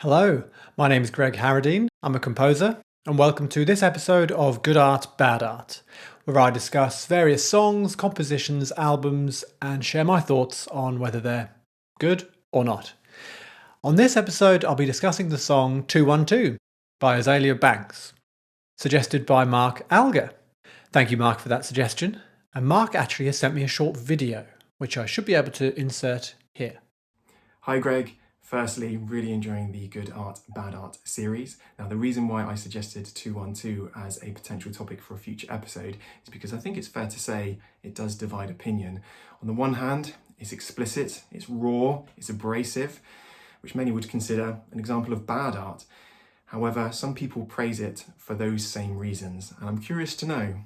Hello, my name is Greg Harradine. I'm a composer, and welcome to this episode of Good Art, Bad Art, where I discuss various songs, compositions, albums, and share my thoughts on whether they're good or not. On this episode, I'll be discussing the song 212 by Azealia Banks, suggested by Mark Alger. Thank you, Mark, for that suggestion. And Mark actually has sent me a short video, which I should be able to insert here. Hi Greg, firstly, really enjoying the Good Art, Bad Art series. Now the reason why I suggested 212 as a potential topic for a future episode is because I think it's fair to say it does divide opinion. On the one hand, it's explicit, it's raw, it's abrasive, which many would consider an example of bad art. However, some people praise it for those same reasons, and I'm curious to know,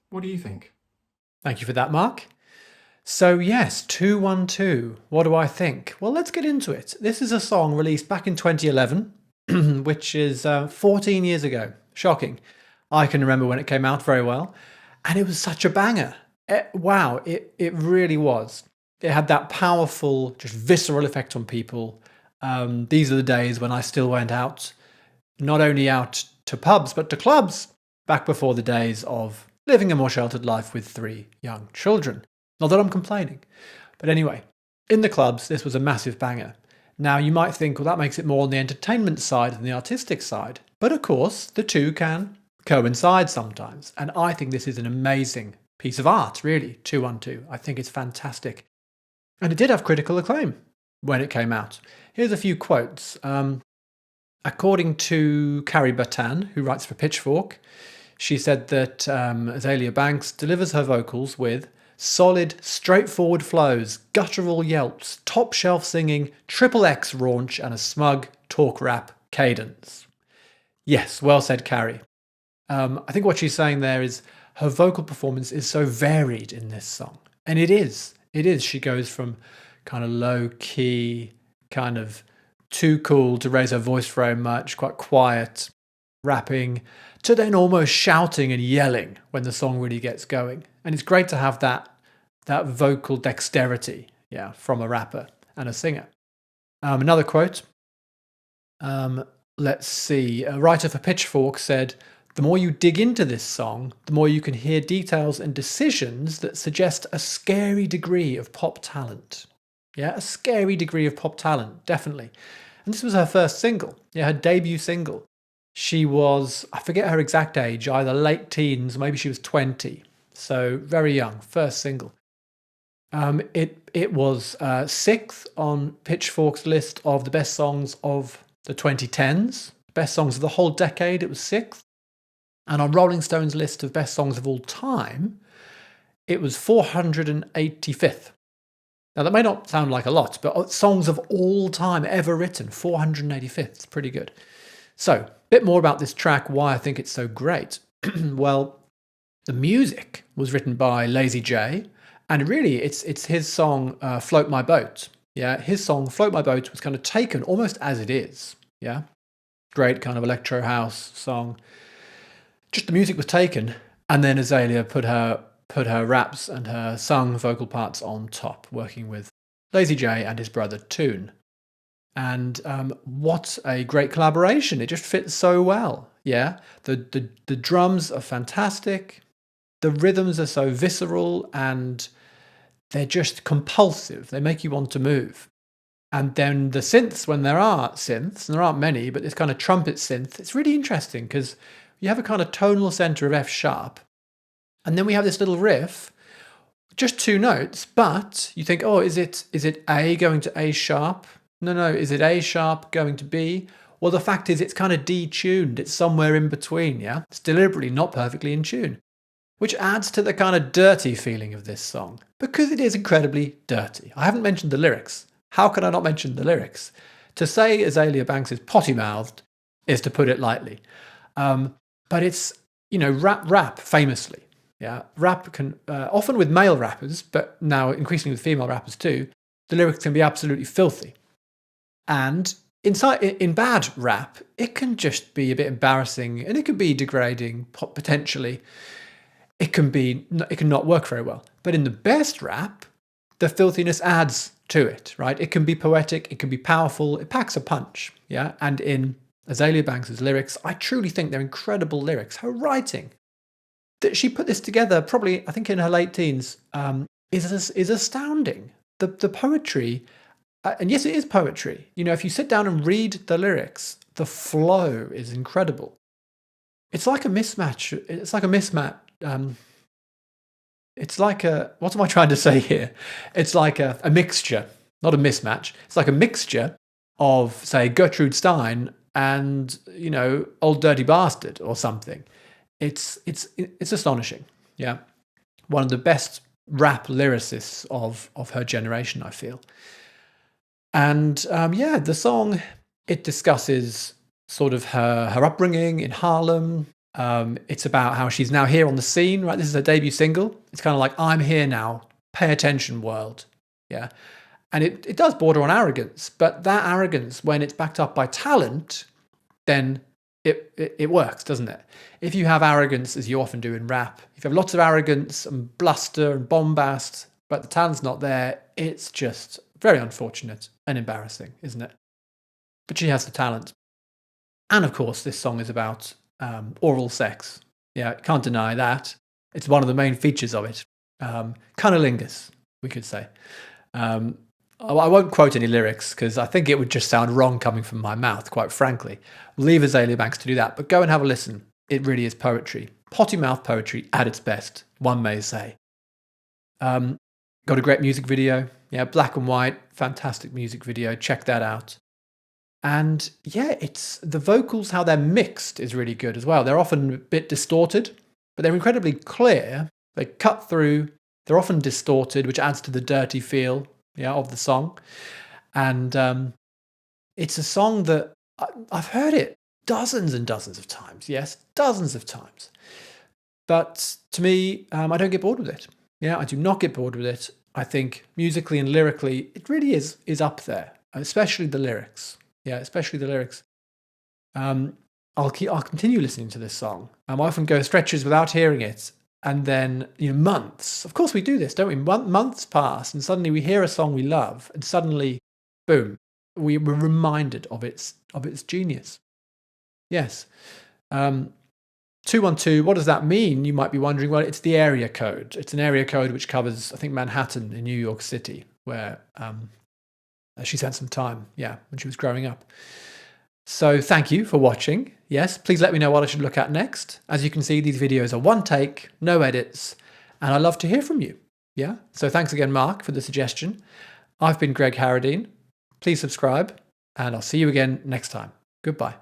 what do you think? Thank you for that, Mark. So yes, 212. What do I think? Well, let's get into it. This is a song released back in 2011, which is 14 years ago. Shocking. I can remember when it came out very well. And it was such a banger. It really was. It had that powerful, just visceral effect on people. These are the days when I still went out, not only out to pubs, but to clubs, back before the days of living a more sheltered life with 3 young children. Not that I'm complaining. But anyway, in the clubs, this was a massive banger. Now, you might think, well, that makes it more on the entertainment side than the artistic side. But of course, the two can coincide sometimes. And I think this is an amazing piece of art, really, 212. I think it's fantastic. And it did have critical acclaim when it came out. Here's a few quotes. According to Carrie Bertan, who writes for Pitchfork, she said that Azealia Banks delivers her vocals with solid, straightforward flows, guttural yelps, top-shelf singing, triple X raunch, and a smug talk rap cadence. Yes, well said, Carrie. I think what she's saying there is her vocal performance is so varied in this song. And it is. It is. She goes from kind of low-key, kind of too cool to raise her voice very much, quite quiet, rapping, to then almost shouting and yelling when the song really gets going. And it's great to have that vocal dexterity, from a rapper and a singer. Another quote. Let's see. A writer for Pitchfork said, "The more you dig into this song, the more you can hear details and decisions that suggest a scary degree of pop talent." Yeah, a scary degree of pop talent, definitely. And this was her first single, her debut single. She was, I forget her exact age, either late teens, maybe she was 20. So very young, first single. It was 6th on Pitchfork's list of the best songs of the 2010s, best songs of the whole decade. It was 6th. And on Rolling Stone's list of best songs of all time, it was 485th. Now that may not sound like a lot, but songs of all time ever written, 485th, it's pretty good. So, a bit more about this track, why I think it's so great. Well, the music was written by Lazy J, and really it's his song Float My Boat. Yeah, his song Float My Boat was kind of taken almost as it is. Yeah, great kind of electro house song. Just the music was taken, and then Azealia put her raps and her sung vocal parts on top, working with Lazy J and his brother Toon. And what a great collaboration. It just fits so well. Yeah, the drums are fantastic. The rhythms are so visceral and they're just compulsive. They make you want to move. And then the synths, when there are synths, and there aren't many, but this kind of trumpet synth, it's really interesting because you have a kind of tonal center of F sharp. And then we have this little riff, just 2 notes, but you think, oh, is it A going to A sharp? No, is it A sharp going to B? Well, the fact is it's kind of detuned. It's somewhere in between, yeah? It's deliberately not perfectly in tune, which adds to the kind of dirty feeling of this song, because it is incredibly dirty. I haven't mentioned the lyrics. How can I not mention the lyrics? To say Azealia Banks is potty-mouthed is to put it lightly. But it's, rap famously. Yeah, rap can, often with male rappers, but now increasingly with female rappers too, the lyrics can be absolutely filthy. And in bad rap, it can just be a bit embarrassing and it can be degrading, potentially. It can not work very well. But in the best rap, the filthiness adds to it, right? It can be poetic, it can be powerful, it packs a punch. Yeah. And in Azealia Banks's lyrics, I truly think they're incredible lyrics. Her writing, that she put this together probably, I think, in her late teens, is astounding. The poetry, and yes, it is poetry. You know, if you sit down and read the lyrics, the flow is incredible. It's like a mismatch. It's like a mismatch. It's like a, what am I trying to say here? It's like a mixture, not a mismatch. It's like a mixture of, say, Gertrude Stein and, you know, Old Dirty Bastard or something. It's astonishing. Yeah. One of the best rap lyricists of her generation, I feel. And yeah, the song, it discusses sort of her upbringing in Harlem. It's about how she's now here on the scene, right? This is her debut single. It's kind of like, I'm here now. Pay attention, world. Yeah. And it does border on arrogance, but that arrogance, when it's backed up by talent, then it works, doesn't it? If you have arrogance, as you often do in rap, if you have lots of arrogance and bluster and bombast, but the talent's not there, it's just very unfortunate and embarrassing, isn't it? But she has the talent. And of course, this song is about oral sex. Yeah, can't deny that. It's one of the main features of it. Cunnilingus, we could say. I won't quote any lyrics because I think it would just sound wrong coming from my mouth, quite frankly. Leave Azealia Banks to do that, but go and have a listen. It really is poetry. Potty mouth poetry at its best, one may say. Got a great music video. Yeah, black and white, fantastic music video. Check that out. And yeah, it's the vocals, how they're mixed is really good as well. They're often a bit distorted, but they're incredibly clear. They cut through. They're often distorted, which adds to the dirty feel, yeah, of the song. And it's a song that I've heard it dozens and dozens of times. Yes, dozens of times. But to me, I don't get bored with it. Yeah, I do not get bored with it. I think musically and lyrically, it really is up there, especially the lyrics. Yeah, especially the lyrics. I'll continue listening to this song. I often go stretches without hearing it, and then months. Of course, we do this, don't we? Months pass, and suddenly we hear a song we love, and suddenly, boom, we were reminded of its genius. Yes. 212. What does that mean? You might be wondering. Well, it's the area code. It's an area code which covers, I think, Manhattan in New York City, where she spent some time, yeah, when she was growing up. So thank you for watching. Yes, please let me know what I should look at next. As you can see, these videos are one take, no edits, and I love to hear from you. Yeah, so thanks again, Mark, for the suggestion. I've been Greg Harradine. Please subscribe, and I'll see you again next time. Goodbye.